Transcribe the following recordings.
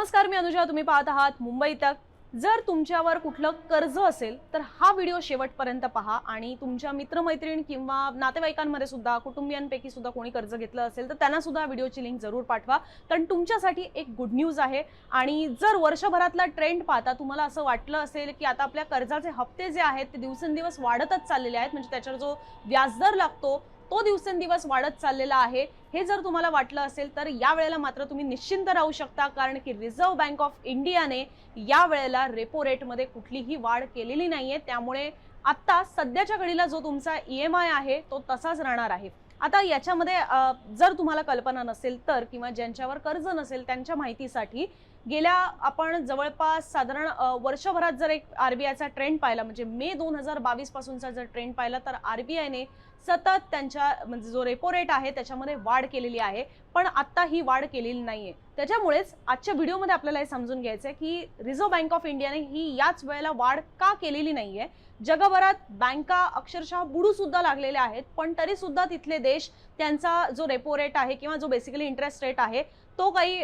नमस्कार, मी अनुजा. तुम्ही पाहत आहात मुंबई तक. जर तुमच्यावर कुठलं कर्ज असेल तर हा व्हिडिओ शेवटपर्यंत पहा आणि तुमच्या मित्रमैत्रीण किंवा नातेवाईकांमध्ये सुद्धा, कुटुंबियांपैकी सुद्धा कोणी कर्ज घेतलं असेल तर त्यांना सुद्धा व्हिडिओची लिंक जरूर पाठवा, कारण तुमच्यासाठी एक गुड न्यूज आहे. आणि जर वर्षभरातला ट्रेंड पाहता तुम्हाला असं वाटलं असेल की आता आपल्या कर्जाचे हप्ते जे आहेत ते दिवसेंदिवस वाढतच चाललेले आहेत, म्हणजे त्याच्यावर जो व्याजदर लागतो तो दिवसेंदिवस वाढत चाललेला आहे, हे जर तुम्हाला वाटलं असेल तर या वेळेला मात्र तुम्ही निश्चिंत राहू शकता, कारण की रिझर्व्ह बँक ऑफ इंडियाने या वेळेला रेपो रेटमध्ये कुठलीही वाढ केलेली नाहीये. त्यामुळे आता सध्याच्या घडीला जो तुमचा EMI आहे तो तसाच राहणार आहे. आता याच्यामध्ये जर तुम्हाला कल्पना नसेल तर, किंवा ज्यांच्यावर कर्ज नसेल त्यांच्या माहितीसाठी, गेल्या आपण जवळपास साधारण वर्षभरात जर एक RBIचा ट्रेंड पाहिला, म्हणजे मे 2022 पासूनचा जर ट्रेंड पाहिला, तर RBIने सतत त्यांच्या म्हणजे जो रेपो रेट आहे त्याच्यामध्ये वाढ केलेली आहे, पण आता ही वाढ केलेली नाहीये. त्याच्यामुळेच आजच्या व्हिडिओमध्ये आपल्याला हे समजून घ्यायचंय की रिझर्व्ह बँक ऑफ इंडियाने ही याच वेळेला वाढ का केलेली नाहीये. जगभरात बँका अक्षरशः बुडू सुद्धा लागलेल्या आहेत, पण तरी सुद्धा तिथले देश त्यांचा जो रेपो रेट आहे किंवा जो बेसिकली इंटरेस्ट रेट आहे तो काही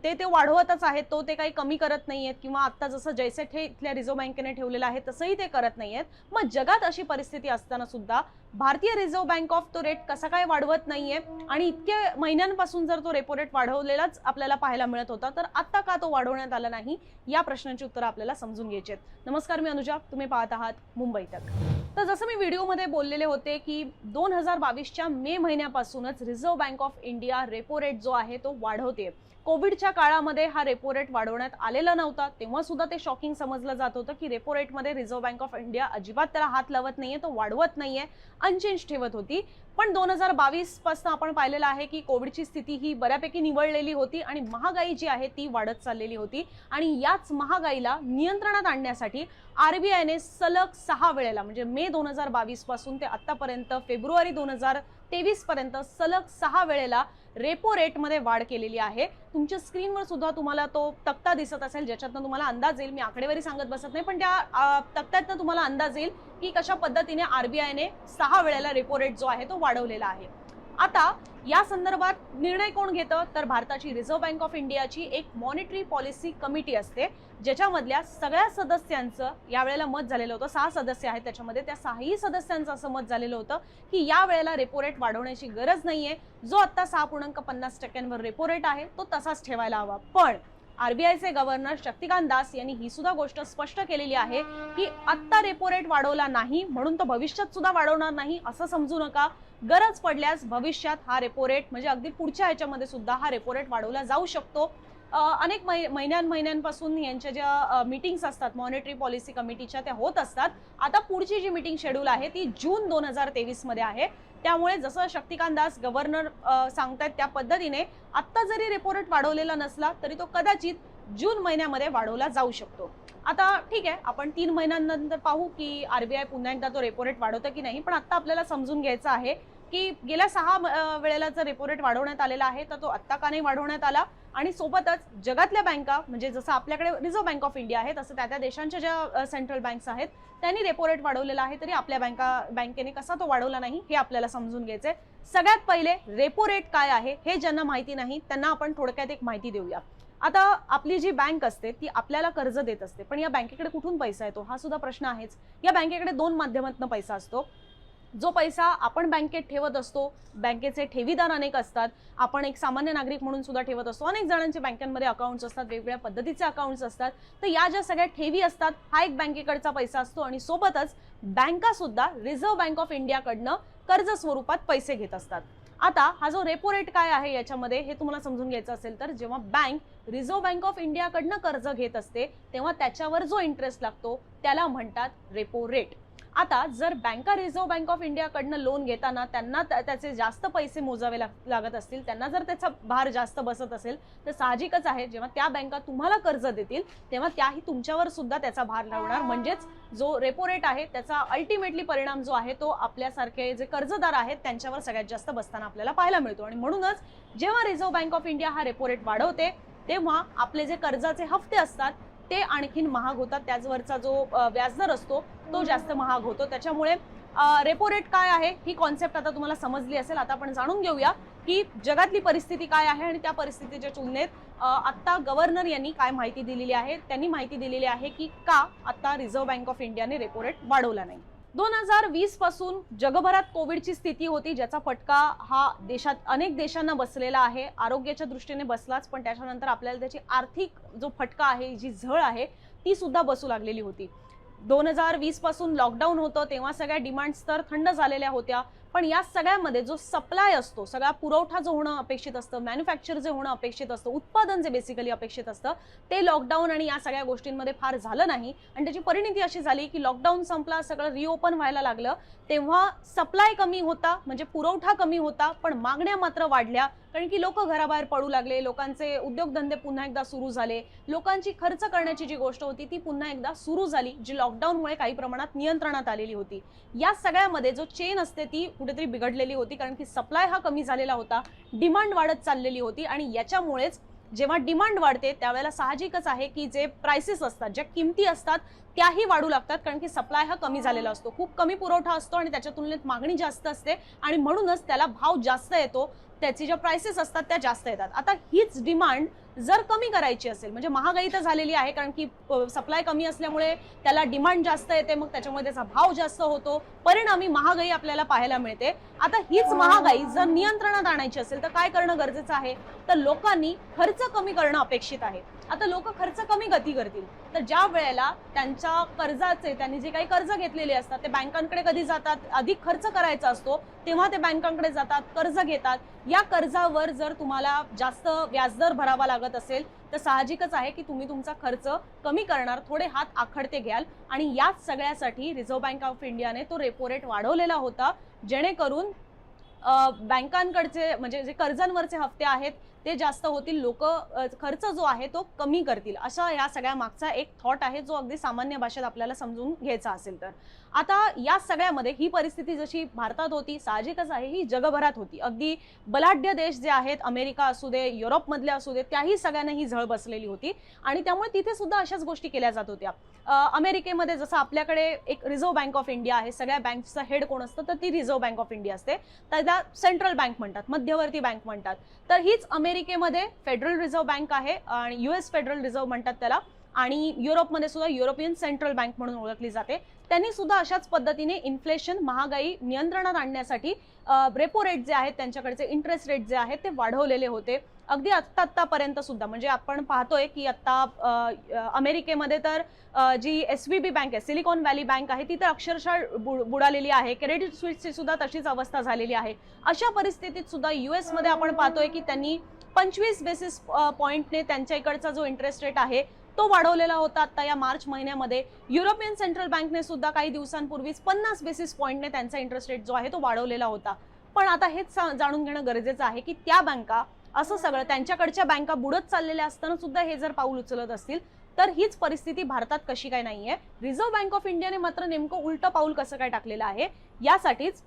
ते वाढवतच आहेत, ते काही कमी करत नाहीयेत, किंवा आता जसं जैसे थे इथल्या रिझर्व्ह बँकेने ठेवलेलं आहे तसंही ते करत नाहीयेत. मग जगात अशी परिस्थिती असताना सुद्धा भारतीय रिझर्व्ह बँक ऑफ तो रेट कसा काय वाढवत नाहीये, आणि इतक्या महिन्यांपासून जर तो रेपो रेट वाढवलेलाच आपल्याला पाहायला मिळत होता, तर आता का तो वाढवण्यात आला नाही, या प्रश्नांची उत्तरं आपल्याला समजून घ्यायची आहेत. नमस्कार, मी अनुजा. तुम्ही पाहत आहात मुंबई तक. तर जसं मी व्हिडिओमध्ये बोललेले होते की 2022च्या मे महिन्यापासूनच reserve bank of India repo rate जो आहे तो वाढवते. कोविडच्या काळामध्ये हा रेपो रेट वाढवण्यात आलेला नव्हता, तेव्हा सुद्धा ते शॉकिंग समजलं जात होतं की रेपो रेटमध्ये रिझर्व्ह बँक ऑफ इंडिया अजिबात त्याला हात लावत नाहीये, तो वाढवत नाहीये, अनचेंज ठेवत होती. पण 2022 पासून आपण पाहिलेलं आहे की कोविडची स्थिती ही बऱ्यापैकी निवळलेली होती आणि महागाई जी आहे ती वाढत चाललेली होती, आणि याच महागाईला नियंत्रणात आणण्यासाठी RBIने सलग 6 वेळेला, म्हणजे मे 2022 पासून ते आतापर्यंत फेब्रुवारी 2023 पर्यंत सलग 6 वेळेला रेपो रेटमध्ये वाढ केलेली आहे. तुमच्या स्क्रीनवर सुद्धा तुम्हाला तो तक्ता दिसत असेल, ज्याच्यातनं तुम्हाला अंदाज येईल, मी आकडेवारी सांगत बसत नाही, पण त्या तक्त्यातनं तुम्हाला अंदाज येईल की कशा पद्धतीने RBIने 6 वेळेला रेपो रेट जो आहे तो वाढवलेला आहे. आता या संदर्भात निर्णय कोण घेतं, तर भारताची रिझर्व्ह बँक ऑफ इंडियाची एक मॉनिटरी पॉलिसी कमिटी असते, ज्याच्यामधल्या सगळ्या सदस्यांचं यावेळेला मत झालेलं होतं. 6 सदस्य आहेत त्याच्यामध्ये, त्या 6ही सदस्यांचं असं मत झालेलं होतं की या वेळेला रेपो रेट वाढवण्याची गरज नाहीये. जो आता 6.50% रेपो रेट आहे तो तसाच ठेवायला हवा. पण RBIचे गव्हर्नर शक्तिकांत दास यांनी ही सुद्धा गोष्ट स्पष्ट केलेली आहे की आत्ता रेपो रेट वाढवला नाही म्हणून तो भविष्यात सुद्धा वाढवणार नाही असं समजू नका. गरज पडल्यास भविष्यात हा रेपो रेट, म्हणजे अगदी पुढच्या ह्याच्यामध्ये सुद्धा हा रेपो रेट वाढवला जाऊ शकतो. अनेक महिन्यांपासून यांच्या ज्या मीटिंग्स असतात मॉनिटरी पॉलिसी कमिटीच्या, त्या होत असतात. आता पुढची जी मीटिंग शेड्यूल आहे ती जून 2023 मध्ये आहे. त्यामुळे जसं शक्तिकांत दास गव्हर्नर सांगतायत त्या पद्धतीने आत्ता जरी रेपो रेट वाढवलेला नसला तरी तो कदाचित जून महिन्यामध्ये वाढवला जाऊ शकतो. आता ठीक आहे, आपण 3 महिन्यांनंतर पाहू की RBI पुन्हा एकदा तो रेपो रेट वाढवतं की नाही, पण आता आपल्याला समजून घ्यायचं आहे की गेल्या 6 वेळेला जर रेपो रेट वाढवण्यात आलेला आहे तर तो आत्ता का नाही वाढवण्यात आला. आणि सोबतच जगातल्या बँका, म्हणजे जसं आपल्याकडे रिझर्व्ह बँक ऑफ इंडिया आहे तसं त्या देशांच्या ज्या सेंट्रल बँक्स आहेत त्यांनी रेपो रेट वाढवलेला आहे, तरी आपल्या बँकेने कसा तो वाढवला नाही हे आपल्याला समजून घ्यायचंय. सगळ्यात पहिले रेपो रेट काय आहे हे ज्यांना माहिती नाही त्यांना आपण थोडक्यात एक माहिती देऊया. आता आपली जी बँक असते ती आपल्याला कर्ज देत असते, पण या बँकेकडे कुठून पैसा येतो हा सुद्धा प्रश्न आहेच. या बँकेकडे 2 माध्यमातून पैसा असतो. जो पैसा आपण बँकेत ठेवत असतो, बँकेचे ठेवीदार अनेक असतात, आपण एक सामान्य नागरिक म्हणून सुद्धा ठेवत असतो. अनेक जणांचे बँकांमध्ये अकाउंट्स असतात, वेगवेगळ्या पद्धतीचे अकाउंट्स असतात. तर या ज्या सगळ्या ठेवी असतात हा एक बँकेकडचा पैसा असतो, आणि सोबतच बँका सुद्धा रिझर्व्ह बँक ऑफ इंडियाकडनं कर्ज स्वरूपात पैसे घेत असतात. आता हा जो रेपो रेट काय आहे याच्यामध्ये हे तुम्हाला समजून घ्यायचं असेल तर, जेव्हा बँक रिझर्व्ह बँक ऑफ इंडियाकडनं कर्ज घेत असते तेव्हा त्याच्यावर जो इंटरेस्ट लागतो त्याला म्हणतात रेपो रेट. आता जर बँका रिझर्व्ह बँक ऑफ इंडियाकडनं लोन घेताना त्यांना त्याचे जास्त पैसे मोजावे लागत असतील, त्यांना जर त्याचा भार जास्त बसत असेल तर साहजिकच आहे जेव्हा त्या बँका तुम्हाला कर्ज देतील तेव्हा त्याही तुमच्यावर सुद्धा त्याचा भार लावणार. म्हणजेच जो रेपो रेट आहे त्याचा अल्टिमेटली परिणाम जो आहे तो आपल्यासारखे जे कर्जदार आहेत त्यांच्यावर सगळ्यात जास्त बसताना आपल्याला पाहायला मिळतो. आणि म्हणूनच जेव्हा रिझर्व्ह बँक ऑफ इंडिया हा रेपो रेट वाढवते तेव्हा आपले जे कर्जाचे हफ्ते असतात ते आणखीन महाग होतात, त्याचवरचा जो व्याजदर असतो तो जास्त महाग होतो. त्याच्यामुळे रेपो रेट काय आहे ही कॉन्सेप्ट आता तुम्हाला समजली असेल. आता आपण जाणून घेऊया की जगातली परिस्थिती काय आहे आणि त्या परिस्थितीच्या तुलनेत आता गव्हर्नर यांनी काय माहिती दिलेली आहे. त्यांनी माहिती दिलेली आहे की का आता रिझर्व्ह बँक ऑफ इंडियाने रेपो रेट वाढवला नाही. 2020 पासून जगभरात कोविडची स्थिती होती, ज्याचा फटका हा अनेक देशांना बसलेला आहे. आरोग्याच्या दृष्टीने बसलाच, पण त्याच्यानंतर आपल्याला त्याची आर्थिक जो फटका आहे, जी झळ आहे, ती सुद्धा बसू लागलेली होती. 2020 पासून लॉकडाऊन होतं, तेव्हा सगळ्या डिमांड्स तर थंड झालेल्या होत्या, पण या सगळ्यामध्ये जो सप्लाय असतो, सगळा पुरवठा जो होणं अपेक्षित असतं, मॅन्युफॅक्चर जे होणं अपेक्षित असतं, उत्पादन जे बेसिकली अपेक्षित असतं, ते लॉकडाऊन आणि या सगळ्या गोष्टींमध्ये फार झालं नाही. आणि त्याची परिणिती अशी झाली की लॉकडाऊन संपला, सगळं रिओपन व्हायला लागलं, तेव्हा सप्लाय कमी होता, म्हणजे पुरवठा कमी होता, पण मागण्या मात्र वाढल्या. कारण की लोक घराबाहेर पडू लागले, लोकांचे उद्योगधंदे पुन्हा एकदा सुरू झाले, लोकांची खर्च करण्याची जी गोष्ट होती ती पुन्हा एकदा सुरू झाली, जी लॉकडाऊनमुळे काही प्रमाणात नियंत्रणात आलेली होती. या सगळ्यामध्ये जो चेन असते ती कुठेतरी बिघडलेली होती, कारण की सप्लाय हा कमी झालेला होता, डिमांड वाढत चाललेली होती. आणि याच्यामुळेच जेव्हा डिमांड वाढते त्यावेळेला साहजिकच आहे की जे प्राइसेस असतात, ज्या किमती असतात, त्याही वाढू लागतात, कारण की सप्लाय हा कमी झालेला असतो, खूप कमी पुरवठा असतो आणि त्याच्या तुलनेत मागणी जास्त असते आणि म्हणूनच त्याला भाव जास्त येतो, त्याची ज्या प्राइसेस असतात त्या जास्त येतात. आता हीच डिमांड जर कमी करायची असेल, म्हणजे महागाई तर झालेली आहे, कारण की सप्लाय कमी असल्यामुळे त्याला डिमांड जास्त येते, मग त्याच्यामुळे त्याचा भाव जास्त होतो, परिणामी महागाई आपल्याला पाहायला मिळते. आता हीच महागाई जर नियंत्रणात आणायची असेल तर काय करणं गरजेचं आहे, तर लोकांनी खर्च कमी करणं अपेक्षित आहे. आता लोक खर्च कमी गती करतील, तर ज्या वेळेला त्यांच्या कर्जाचे, त्यांनी जे काही कर्ज घेतलेले असतात ते बँकांकडे कधी जातात, अधिक खर्च करायचा असतो तेव्हा ते बँकांकडे जातात, कर्ज घेतात. या कर्जावर जर तुम्हाला जास्त व्याजदर भरावा लागत असेल तर साहजिकच आहे की तुम्ही तुमचा खर्च कमी करणार, थोडे हात आखडते घ्याल. आणि याच सगळ्यासाठी रिझर्व्ह बँक ऑफ इंडियाने तो रेपो रेट वाढवलेला होता, जेणेकरून बँकांकडचे म्हणजे जे कर्जांवरचे हप्ते आहेत ते जास्त होतील, लोक खर्च जो आहे तो कमी करतील, अशा या सगळ्या मागचा एक थॉट आहे, जो अगदी सामान्य भाषेत आपल्याला समजून घ्यायचा असेल तर. आता या सगळ्यामध्ये ही परिस्थिती जशी भारतात होती, साहजिकच आहे ही जगभरात होती. अगदी बलाढ्य देश जे आहेत, अमेरिका असू दे, युरोपमधले असू दे, त्याही सगळ्यांना ही झळ बसलेली होती आणि त्यामुळे तिथे सुद्धा अशाच गोष्टी केल्या जात होत्या. अमेरिकेमध्ये जसं आपल्याकडे एक रिझर्व्ह बँक ऑफ इंडिया आहे, सगळ्या बँकचं हेड कोण असतं तर ती रिझर्व्ह बँक ऑफ इंडिया असते, त्याला सेंट्रल बँक म्हणतात, मध्यवर्ती बँक म्हणतात. तर हीच अमेरिकेमध्ये फेडरल रिझर्व्ह बँक आहे आणि US फेडरल रिझर्व्ह म्हणतात त्याला, आणि युरोपमध्ये सुद्धा युरोपियन सेंट्रल बँक म्हणून ओळखली जाते. त्यांनी सुद्धा अशाच पद्धतीने इन्फ्लेशन, महागाई नियंत्रणात आणण्यासाठी रेपो रेट जे आहेत, त्यांच्याकडचे इंटरेस्ट रेट जे आहेत ते वाढवलेले होते. अगदी आत्तापर्यंत सुद्धा, म्हणजे आपण पाहतोय की आता अमेरिकेमध्ये तर जी SVB बँक आहे, सिलिकॉन व्हॅली बँक आहे, ती तर अक्षरशः बुडालेली आहे. क्रेडिट स्विसची सुद्धा तशीच अवस्था झालेली आहे. अशा परिस्थितीत सुद्धा US मध्ये आपण पाहतोय की त्यांनी 25 बेसिस पॉईंटने त्यांच्या इकडचा जो इंटरेस्ट रेट आहे तो वाढवलेला होता आता या मार्च महिन्यामध्ये. युरोपियन सेंट्रल बँकने सुद्धा काही दिवसांपूर्वीच 50 बेसिस पॉईंटने त्यांचा इंटरेस्ट रेट जो आहे तो वाढवलेला होता. पण आता हेच जाणून घेणं गरजेचं आहे की त्या बँका, असं सगळं त्यांच्याकडच्या बँका बुडत चाललेल्या असताना सुद्धा हे जर पाऊल उचलत असतील तर हीच परिस्थिती भारतात कशी काय नाहीये. रिझर्व्ह बँक ऑफ इंडियाने मात्र नेमकं उलटं पाऊल कसं काय टाकलेलं आहे, यासाठीच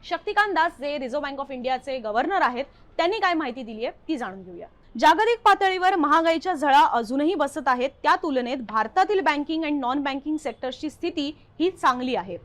शक्तिकांत दास जे रिझर्व्ह बँक ऑफ इंडियाचे गव्हर्नर आहेत, त्यांनी काय माहिती दिली आहे ती जाणून घेऊया. जागतिक पातळीवर महागाईच्या झळा अजूनही बसत आहेत, त्या तुलनेत भारतातील बँकिंग आणि नॉन बँकिंग सेक्टरची स्थिती ही चांगली आहे.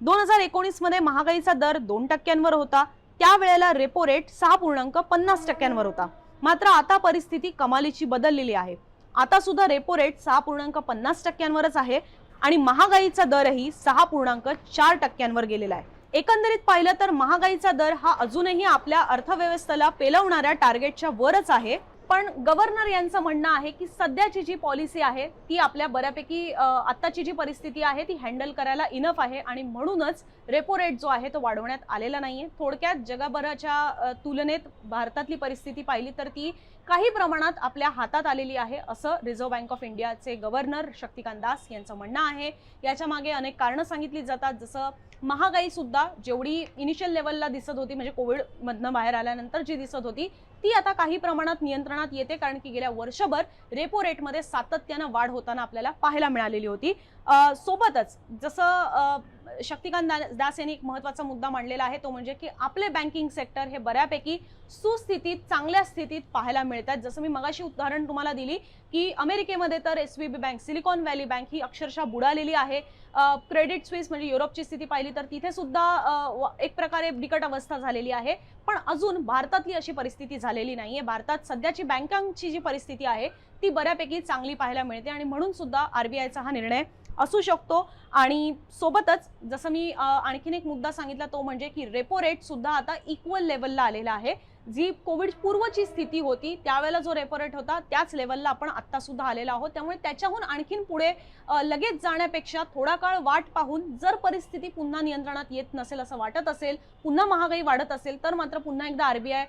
2019 मध्ये महागाईचा दर 2% होता, त्यावेळेला रेपो रेट 6.50% होता. मात्र आता परिस्थिती कमालीची बदललेली आहे. आता सुद्धा रेपो रेट 6.50%वरच आहे आणि महागाईचा दरही 6.4% गेलेला आहे. एकंदरीत पाहिलं तर महागाईचा दर हा अजूनही आपल्या अर्थव्यवस्थेला पेलवणाऱ्या टार्गेटच्या वरच आहे. पण गव्हर्नर यांचं म्हणणं आहे की सध्याची जी पॉलिसी आहे ती आपल्या बऱ्यापैकी आत्ताची जी परिस्थिती आहे ती हँडल करायला इनफ आहे आणि म्हणूनच रेपो रेट जो आहे तो वाढवण्यात आलेला नाहीये. थोडक्यात जगभराच्या तुलनेत भारतातली परिस्थिती पाहिली तर ती काही प्रमाणात आपल्या हातात आलेली आहे, असं रिझर्व्ह बँक ऑफ इंडियाचे गव्हर्नर शक्तिकांत दास यांचं म्हणणं आहे. याच्या मागे अनेक कारणं सांगितली जातात, जसं महागाई सुद्धा जेवढी इनिशियल लेवलला दिसत होती, म्हणजे कोविड मधनं बाहेर आल्यानंतर जी दिसत होती, ती आता काही प्रमाणात नियंत्रणात येते, कारण की गेल्या वर्षभर रेपो रेटमध्ये सातत्यानं वाढ होताना आपल्याला पाहायला मिळालेली होती. सोबतच जसं शक्तिकांत दास यांनी एक महत्त्वाचा मुद्दा मांडलेला आहे, तो म्हणजे की आपले बँकिंग सेक्टर हे बऱ्यापैकी सुस्थितीत, चांगल्या स्थितीत पाहायला मिळतात. जसं मी मगाशी उदाहरण तुम्हाला दिली की अमेरिकेमध्ये तर SVB bank, Silicon Valley bank ही अक्षरशः बुडालेली आहे. क्रेडिट स्विस म्हणजे युरोपची स्थिती पाहिली तर तिथे सुद्धा एक प्रकारे बिकट अवस्था झालेली आहे. पण अजून भारतातली अशी परिस्थिती झालेली नाहीये. भारतात सध्याची बँकांची जी परिस्थिती आहे ती बऱ्यापैकी चांगली पाहायला मिळते आणि म्हणून सुद्धा आरबीआयचा हा निर्णय असू शकतो. आणि सोबतच जसं मी आणखीन एक मुद्दा सांगितला तो म्हणजे की रेपो रेट सुद्धा आता इक्वल लेवलला आलेला आहे. जी कोविड पूर्वची स्थिती होती त्यावेळेला जो रेपो रेट होता त्याच लेवलला आपण आता सुद्धा आलेला आहोत. त्यामुळे त्याच्याहून आणखीन पुढे लगेच जाण्यापेक्षा थोडा काळ वाट पाहून जर परिस्थिती पुन्हा नियंत्रणात येत नसेल असं वाटत असेल, पुन्हा महागाई वाढत असेल तर मात्र पुन्हा एकदा आरबीआय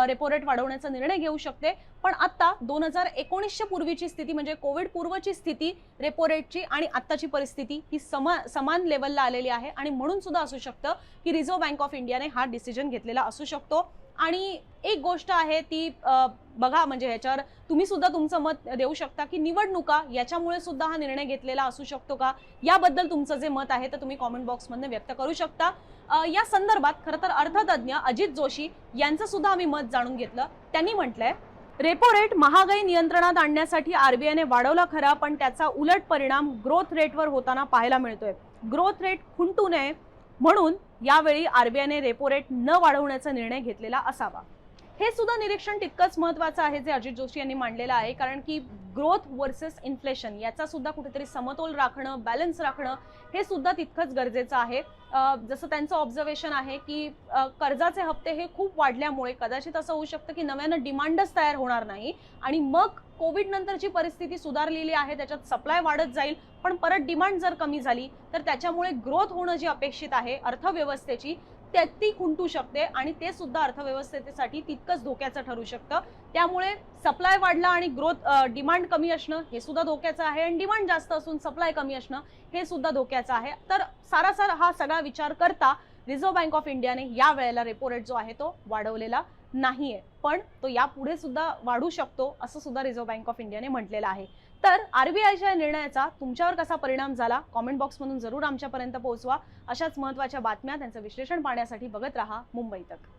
रेपो रेट वाढवण्याचा निर्णय घेऊ शकते. पण आता 2019च्या पूर्वीची स्थिती म्हणजे कोविड पूर्वची स्थिती रेपो रेटची आणि आत्ताची परिस्थिती ही समान लेवलला आलेली आहे आणि म्हणून सुद्धा असू शकतं की रिझर्व्ह बँक ऑफ इंडियाने हा डिसिजन घेतलेला असू शकतो. आणि एक गोष्ट आहे ती बघा म्हणजे ह्याच्यावर तुम्ही सुद्धा तुमचं मत देऊ शकता की निवडणुका याच्यामुळे सुद्धा हा निर्णय घेतलेला असू शकतो का, याबद्दल तुमचं जे मत आहे तर तुम्ही कॉमेंट बॉक्समध्ये व्यक्त करू शकता. या संदर्भात खरं तर अर्थतज्ञ अजित जोशी यांचं सुद्धा आम्ही मत जाणून घेतलं. त्यांनी म्हटलंय, रेपो रेट महागाई नियंत्रणात आणण्यासाठी आरबीआयने वाढवला खरा, पण त्याचा उलट परिणाम ग्रोथ रेटवर होताना पाहायला मिळतोय. ग्रोथ रेट खुंटू नये म्हणून यावेळी आरबीआयने रेपो रेट न वाढवण्याचा निर्णय घेतलेला असावा. हे सुद्धा निरीक्षण तितकंच महत्त्वाचं आहे जे अजित जोशी यांनी मांडलेलं आहे. कारण की ग्रोथ वर्सेस इन्फ्लेशन याचा सुद्धा कुठेतरी समतोल राखणं, बॅलन्स राखणं हे सुद्धा तितकंच गरजेचं आहे. जसं त्यांचं ऑब्झर्वेशन आहे की कर्जाचे हप्ते हे खूप वाढल्यामुळे कदाचित असं होऊ शकतं की नव्यानं डिमांडच तयार होणार नाही आणि मग कोविड नंतरची परिस्थिती सुधारलेली आहे, त्याच्यात सप्लाय वाढत जाईल, पण परत डिमांड जर कमी झाली तर त्याच्यामुळे ग्रोथ होणं जी अपेक्षित आहे अर्थव्यवस्थेची ती खुंटू शकते आणि ते सुद्धा अर्थव्यवस्थेसाठी तितकंच धोक्याचं ठरू शकतं. त्यामुळे सप्लाय वाढला आणि ग्रोथ डिमांड कमी असणं हे सुद्धा धोक्याचं आहे आणि डिमांड जास्त असून सप्लाय कमी असणं हे सुद्धा धोक्याचं आहे. तर सारासार हा सगळा विचार करता रिझर्व्ह बँक ऑफ इंडियाने या वेळेला रेपो रेट जो आहे तो वाढवलेला नाहीये, पण तो यापुढे सुद्धा वाढू शकतो असं सुद्धा रिझर्व्ह बँक ऑफ इंडियाने म्हटलेलं आहे. तर आरबीआयच्या निर्णयाचा तुमच्यावर कसा परिणाम झाला कॉमेंट बॉक्समधून जरूर आमच्यापर्यंत पोहोचवा. अशाच महत्त्वाच्या बातम्या त्यांचं विश्लेषण पाहण्यासाठी बघत राहा मुंबई तक.